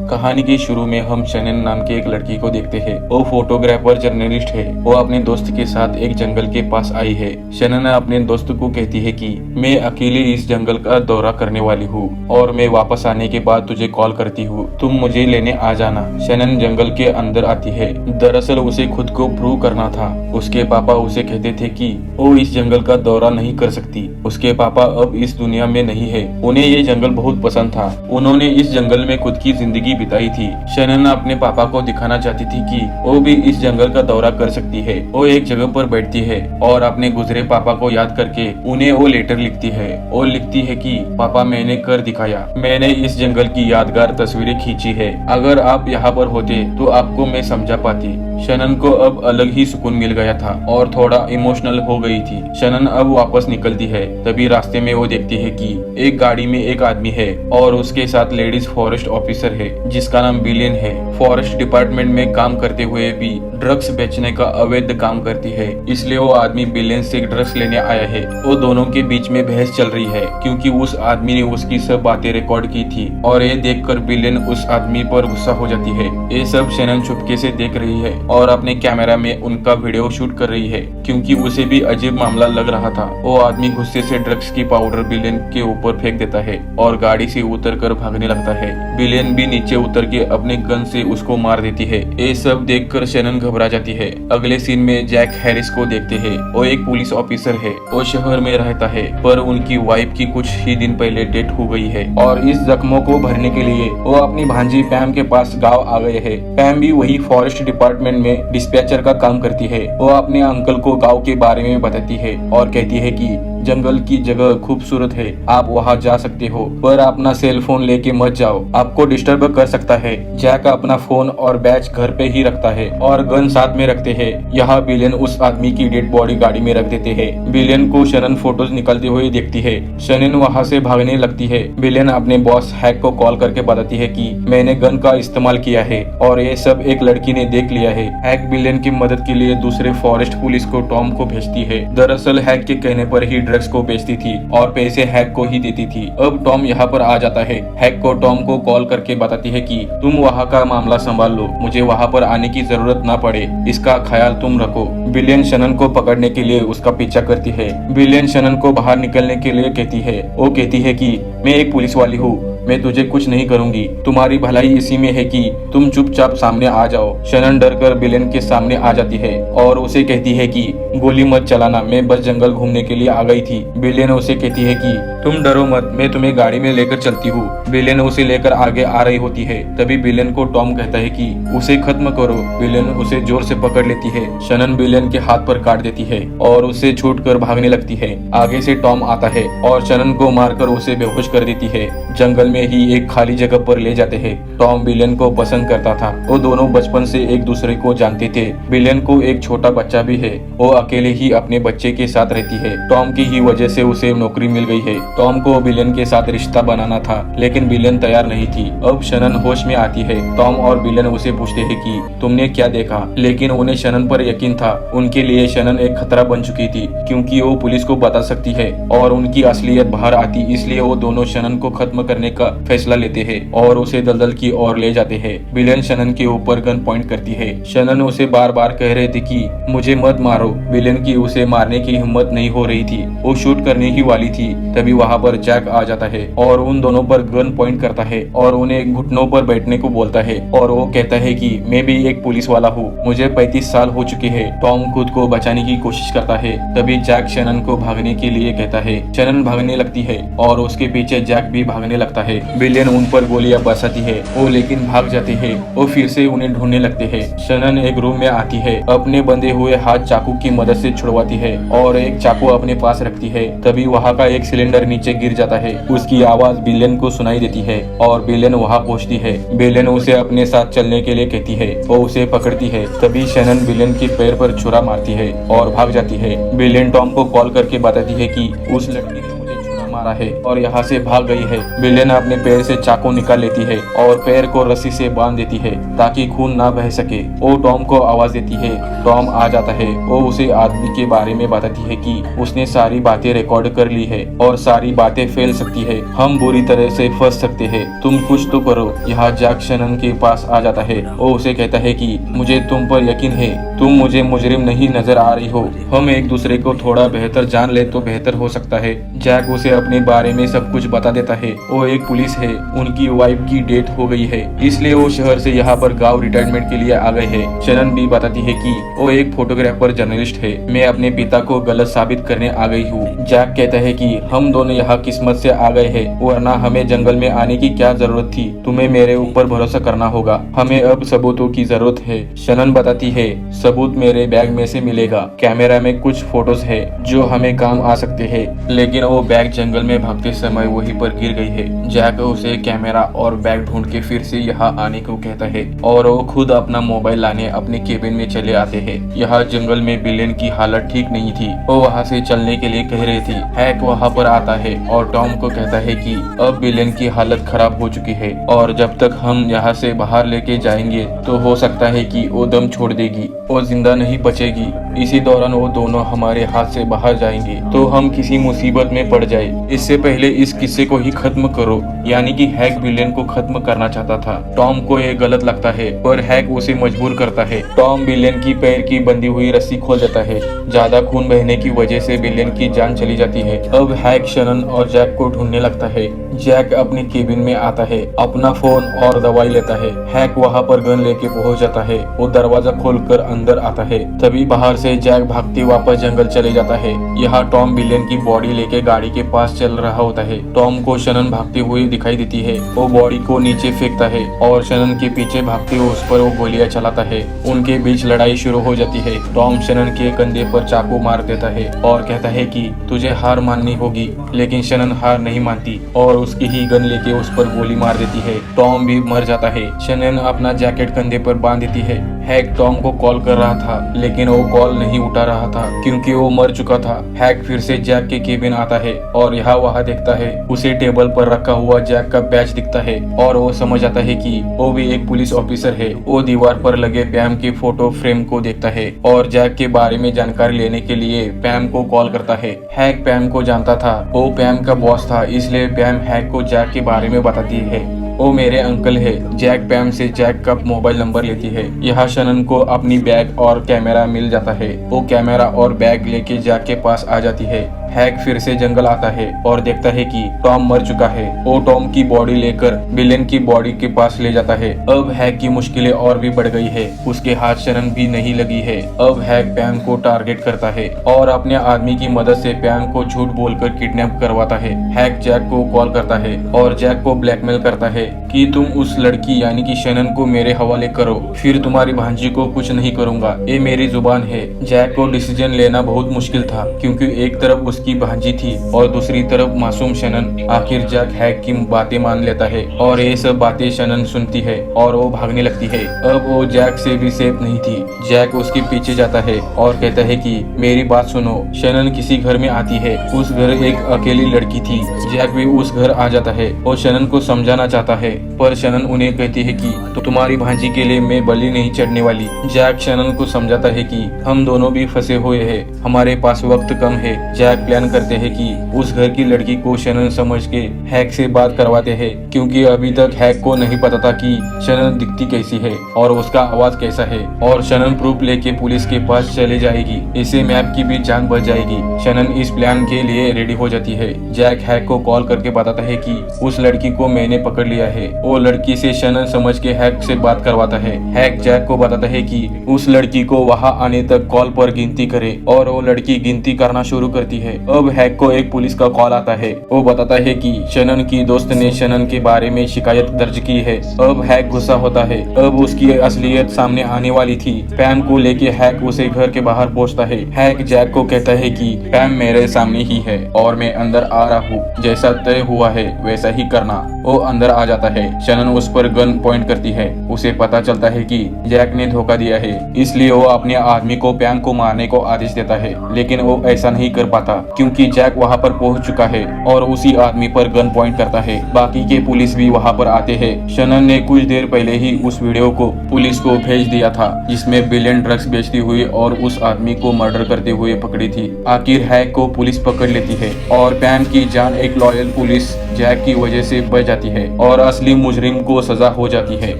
कहानी के शुरू में हम शनन नाम के एक लड़की को देखते हैं। वो फोटोग्राफर जर्नलिस्ट है। वो अपने दोस्त के साथ एक जंगल के पास आई है। शनन अपने दोस्त को कहती है कि मैं अकेले इस जंगल का दौरा करने वाली हूँ और मैं वापस आने के बाद तुझे कॉल करती हूँ, तुम मुझे लेने आ जाना। शनन जंगल के अंदर आती है। दरअसल उसे खुद को प्रूव करना था। उसके पापा उसे कहते थे कि वो इस जंगल का दौरा नहीं कर सकती। उसके पापा अब इस दुनिया में नहीं है। उन्हें ये जंगल बहुत पसंद था। उन्होंने इस जंगल में खुद की जिंदगी बिताई थी। शनन अपने पापा को दिखाना चाहती थी कि वो भी इस जंगल का दौरा कर सकती है। वो एक जगह पर बैठती है और अपने गुजरे पापा को याद करके उन्हें वो लेटर लिखती है। वो लिखती है कि पापा, मैंने कर दिखाया। मैंने इस जंगल की यादगार तस्वीरें खींची है। अगर आप यहाँ पर होते तो आपको मैं समझा पाती। शनन को अब अलग ही सुकून मिल गया था और थोड़ा इमोशनल हो गई थी। शनन अब वापस निकलती है। तभी रास्ते में वो देखती है कि एक गाड़ी में एक आदमी है और उसके साथ लेडीज फॉरेस्ट ऑफिसर है जिसका नाम बिलियन है। फॉरेस्ट डिपार्टमेंट में काम करते हुए भी ड्रग्स बेचने का अवैध काम करती है, इसलिए वो आदमी बिलियन से ड्रग्स लेने आया है। वो दोनों के बीच में बहस चल रही है क्योंकि उस आदमी ने उसकी सब बातें रिकॉर्ड की थी और ये देखकर बिलियन उस आदमी पर गुस्सा हो जाती है। ये सब शनन चुपके से देख रही है और अपने कैमरा में उनका वीडियो शूट कर रही है क्योंकि उसे भी अजीब मामला लग रहा था। वो आदमी गुस्से से ड्रग्स की पाउडर बिलियन के ऊपर फेंक देता है और गाड़ी से उतरकर भागने लगता है। बिलियन भी नीचे उतर के अपने गन से उसको मार देती है। ये सब देखकर शनन घबरा जाती है। अगले सीन में जैक हैरिस को देखते हैं। वो एक पुलिस ऑफिसर है। वो शहर में रहता है पर उनकी वाइफ की कुछ ही दिन पहले डेथ हो गई है और इस जख्मों को भरने के लिए वो अपनी भांजी पैम के पास गाँव आ गए है। पैम भी वही फॉरेस्ट डिपार्टमेंट में डिस्पैचर का काम करती है। वो अपने अंकल को गांव के बारे में बताती है और कहती है कि जंगल की जगह खूबसूरत है, आप वहाँ जा सकते हो, पर अपना सेल फोन लेके मत जाओ, आपको डिस्टर्ब कर सकता है। जैक अपना फोन और बैच घर पे ही रखता है और गन साथ में रखते हैं। यहाँ बिलियन उस आदमी की डेड बॉडी गाड़ी में रख देते हैं। बिलियन को शनन फोटोज निकालते हुए देखती है। शनन वहाँ से भागने लगती है। बिलियन अपने बॉस हैक को कॉल करके बताती है कि मैंने गन का इस्तेमाल किया है और ये सब एक लड़की ने देख लिया है। हैक बिलियन की मदद के लिए दूसरे फॉरेस्ट पुलिस को टॉम को भेजती है। दरअसल हैक के कहने पर ही ड्रग्स को बेचती थी और पैसे हैक को ही देती थी। अब टॉम यहाँ पर आ जाता है। हैक को टॉम को कॉल करके बताती है कि तुम वहाँ का मामला संभाल लो, मुझे वहाँ पर आने की जरूरत ना पड़े, इसका ख्याल तुम रखो। बिलियन शनन को पकड़ने के लिए उसका पीछा करती है। बिलियन शनन को बाहर निकलने के लिए कहती है। वो कहती है कि मैं एक पुलिस वाली हूँ, मैं तुझे कुछ नहीं करूंगी, तुम्हारी भलाई इसी में है कि तुम चुपचाप सामने आ जाओ। शनन डर कर बिलियन के सामने आ जाती है और उसे कहती है कि गोली मत चलाना, मैं बस जंगल घूमने के लिए आ गई थी। बिलियन उसे कहती है कि तुम डरो मत, मैं तुम्हें गाड़ी में लेकर चलती हूँ। बिलियन उसे लेकर आगे आ रही होती है। तभी बिलियन को टॉम कहता है कि उसे खत्म करो। बिलियन उसे जोर से पकड़ लेती है। शनन बिलियन के हाथ पर काट देती है और उसे छूट कर भागने लगती है। आगे से टॉम आता है और शनन को मारकर उसे बेहोश कर देती है। जंगल में ही एक खाली जगह पर ले जाते हैं। टॉम बिलियन को पसंद करता था। वो दोनों बचपन से एक दूसरे को जानते थे। बिलियन को एक छोटा बच्चा भी है। वो अकेले ही अपने बच्चे के साथ रहती है। टॉम की ही वजह से उसे नौकरी मिल गई है। टॉम को बिलियन के साथ रिश्ता बनाना था लेकिन बिलियन तैयार नहीं थी। अब शनन होश में आती है। टॉम और बिलियन उसे पूछते हैं कि तुमने क्या देखा, लेकिन उन्हें शनन पर यकीन था। उनके लिए शनन एक खतरा बन चुकी थी क्योंकि वो पुलिस को बता सकती है और उनकी असलियत बाहर आती, इसलिए वो दोनों शनन को खत्म करने का फैसला लेते हैं और उसे दलदल की ओर ले जाते हैं। बिलियन शनन के ऊपर गन पॉइंट करती है। शनन उसे बार बार कह रहे थे कि मुझे मत मारो। बिलियन की उसे मारने की हिम्मत नहीं हो रही थी। वो शूट करने ही वाली थी। तभी वहाँ पर जैक आ जाता है और उन दोनों पर गन पॉइंट करता है और उन्हें घुटनों पर बैठने को बोलता है और वो कहता है कि मैं भी एक पुलिस वाला हूँ, मुझे 35 साल हो चुके हैं। टॉम खुद को बचाने की कोशिश करता है। तभी जैक शनन को भागने के लिए कहता है। शनन भागने लगती है और उसके पीछे जैक भी भागने लगता है। बिलियन उन पर गोलियां बरसाती है। वो लेकिन भाग जाते हैं। वो फिर से उन्हें ढूंढने लगते हैं। शनन एक रूम में आती है। अपने बंधे हुए हाथ चाकू की मदद से छुड़वाती है और एक चाकू अपने पास रखती है। तभी वहाँ का एक सिलेंडर नीचे गिर जाता है। उसकी आवाज बिलियन को सुनाई देती है और बिलियन वहाँ पहुँचती है। बिलियन उसे अपने साथ चलने के लिए कहती है। वो उसे पकड़ती है। तभी शनन बिलियन के पैर पर छुरा मारती है और भाग जाती है। बिलियन टॉम को कॉल करके बताती है कि उस लड़की ने मुझे छुरा रहा है और यहाँ से भाग गई है। विलेन अपने पैर से चाकू निकाल लेती है और पैर को रस्सी से बांध देती है ताकि खून ना बह सके। वो टॉम को आवाज देती है। टॉम आ जाता है। वो उसे आदमी के बारे में बताती है कि उसने सारी बातें रिकॉर्ड कर ली है और सारी बातें फैल सकती है। हम बुरी तरह से फंस सकते हैं। तुम कुछ तो करो। यहाँ जैक शनन के पास आ जाता है। वो उसे कहता है कि मुझे तुम पर यकीन है। तुम मुझे मुजरिम नहीं नजर आ रही हो। हम एक दूसरे को थोड़ा बेहतर जान ले तो बेहतर हो सकता है। जैक उसे अपने बारे में सब कुछ बता देता है। वो एक पुलिस है। उनकी वाइफ की डेथ हो गई है, इसलिए वो शहर से यहाँ पर गांव रिटायरमेंट के लिए आ गए हैं। शनन भी बताती है कि वो एक फोटोग्राफर जर्नलिस्ट है। मैं अपने पिता को गलत साबित करने आ गई हूँ। जैक कहता है कि हम दोनों यहाँ किस्मत से आ गए हैं, वरना हमें जंगल में आने की क्या जरूरत थी। तुम्हें मेरे ऊपर भरोसा करना होगा। हमें अब सबूतों की जरूरत है। शनन बताती है सबूत मेरे बैग में से मिलेगा। कैमरा में कुछ फोटोज है जो हमें काम आ सकते हैं, लेकिन वो बैग जंगल में भागते समय वहीं पर गिर गई है। जैक उसे कैमरा और बैग ढूंढ के फिर से यहाँ आने को कहता है और वो खुद अपना मोबाइल लाने अपने केबिन में चले आते हैं। यहाँ जंगल में विलेन की हालत ठीक नहीं थी। वो वहाँ से चलने के लिए कह रही थी। हैक वहाँ पर आता है और टॉम को कहता है कि अब विलेन की हालत खराब हो चुकी है और जब तक हम यहाँ से बाहर लेके जाएंगे तो हो सकता है कि वो दम छोड़ देगी, वो जिंदा नहीं बचेगी। इसी दौरान वो दोनों हमारे हाथ से बाहर जाएंगे तो हम किसी मुसीबत में पड़ जाए। इससे पहले इस किस्से को ही खत्म करो। यानी कि हैक विलेन को खत्म करना चाहता था। टॉम को ये गलत लगता है पर हैक उसे मजबूर करता है। टॉम विलेन की पैर की बंधी हुई रस्सी खोल देता है। ज्यादा खून बहने की वजह से विलेन की जान चली जाती है। अब हैक शनन और जैक को ढूंढने लगता है। जैक अपने केबिन में आता है, अपना फोन और दवाई लेता है। हैक वहाँ पर गन लेके पहुंच जाता है। वो दरवाजा खोलकर अंदर आता है। तभी बाहर से जैक भागते वापस जंगल चले जाता है। यहाँ टॉम विलेन की बॉडी लेके गाड़ी के पास चल रहा होता है। टॉम को शनन भागते हुए दिखाई देती है। वो बॉडी को नीचे फेंकता है और शनन के पीछे भागते हुए उस पर वो गोलियां चलाता है। उनके बीच लड़ाई शुरू हो जाती है। टॉम शनन के कंधे पर चाकू मार देता है और कहता है कि तुझे हार माननी होगी, लेकिन शनन हार नहीं मानती और उसकी ही गन लेके उस पर गोली मार देती है। टॉम भी मर जाता है। शनन अपना जैकेट कंधे पर बांध देती है। हैक टॉम को कॉल कर रहा था, लेकिन वो कॉल नहीं उठा रहा था क्योंकि वो मर चुका था। हैक फिर से जैक के केबिन आता है और यहाँ वहाँ देखता है। उसे टेबल पर रखा हुआ जैक का बैच दिखता है और वो समझ आता है कि वो भी एक पुलिस ऑफिसर है। वो दीवार पर लगे पैम के फोटो फ्रेम को देखता है और जैक के बारे में जानकारी लेने के लिए पैम को कॉल करता है। हैक पैम को जानता था। वो पैम का बॉस था, इसलिए पैम हैक को जैक के बारे में बताती है। वो मेरे अंकल है। जैक पैम से जैक का मोबाइल नंबर लेती है। यहाँ शनन को अपनी बैग और कैमरा मिल जाता है। वो कैमरा और बैग लेके जैक के पास आ जाती है। हैक फिर से जंगल आता है और देखता है कि टॉम मर चुका है। वो टॉम की बॉडी लेकर विलेन की बॉडी के पास ले जाता है। अब हैक की मुश्किलें और भी बढ़ गई है। उसके हाथ शनन भी नहीं लगी है। अब हैक पैम को टारगेट करता है और अपने आदमी की मदद से पैम को झूठ बोलकर किडनैप करवाता है। हैक जैक को कॉल करता है और जैक को ब्लैकमेल करता है कि तुम उस लड़की यानी कि शनन को मेरे हवाले करो, फिर तुम्हारी भांजी को कुछ नहीं करूंगा। ये मेरी जुबान है। जैक को डिसीजन लेना बहुत मुश्किल था क्योंकि एक तरफ उसकी भांजी थी और दूसरी तरफ मासूम शनन। आखिर जैक हैक की बातें मान लेता है और ये सब बातें शनन सुनती है और वो भागने लगती है। अब वो जैक से भी सेफ नहीं थी। जैक उसके पीछे जाता है और कहता है कि मेरी बात सुनो। शनन किसी घर में आती है। उस घर एक अकेली लड़की थी। जैक भी उस घर आ जाता है और शनन को समझाना चाहता है, पर शनन उन्हें कहती है कि तो तुम्हारी भांजी के लिए मैं बलि नहीं चढ़ने वाली। जैक शनन को समझाता है कि हम दोनों भी फंसे हुए हैं, हमारे पास वक्त कम है। जैक प्लान करते हैं कि उस घर की लड़की को शनन समझ के हैक से बात करवाते हैं, क्योंकि अभी तक हैक को नहीं पता था कि शनन दिखती कैसी है और उसका आवाज कैसा है। और शनन प्रूफ लेके पुलिस के पास चले जाएगी। इससे मैप की भी जान बच जाएगी। शनन इस प्लान के लिए रेडी हो जाती है। जैक हैक को कॉल करके बताता है कि उस लड़की को मैंने पकड़ लिया है। वो लड़की से शनन समझ के हैक से बात करवाता है। हैक जैक को बताता है कि उस लड़की को वहां आने तक कॉल पर गिनती करे और वो लड़की गिनती करना शुरू करती है। अब हैक को एक पुलिस का कॉल आता है। वो बताता है कि शनन की दोस्त ने शनन के बारे में शिकायत दर्ज की है। अब हैक गुस्सा होता है। अब उसकी असलियत सामने आने वाली थी। पैम को लेके हैक उसे घर के बाहर पहुंचता है। हैक जैक को कहता है कि पैम मेरे सामने ही है और मैं अंदर आ रहा हूँ। जैसा तय हुआ है वैसा ही करना। वो अंदर आ जाता जाता है। शनन उस पर गन पॉइंट करती है। उसे पता चलता है कि जैक ने धोखा दिया है, इसलिए वो अपने आदमी को पैंग को मारने को आदेश देता है, लेकिन वो ऐसा नहीं कर पाता क्योंकि जैक वहाँ पर पहुँच चुका है और उसी आदमी पर गन पॉइंट करता है। बाकी के पुलिस भी वहाँ पर आते हैं। शनन ने कुछ देर पहले ही उस वीडियो को पुलिस को भेज दिया था जिसमें बिलियन ड्रग्स बेचती हुई और उस आदमी को मर्डर करते हुए पकड़ी थी। आखिर हैक को पुलिस पकड़ लेती है और पैम की जान एक लॉयल पुलिस जैक की वजह से बच जाती है और असली मुजरिम को सजा हो जाती है।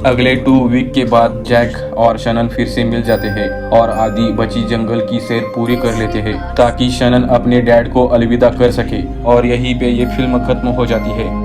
अगले 2 वीक के बाद जैक और शनन फिर से मिल जाते हैं और आधी बची जंगल की सैर पूरी कर लेते हैं ताकि शनन अपने डैड को अलविदा कर सके और यहीं पे ये फिल्म खत्म हो जाती है।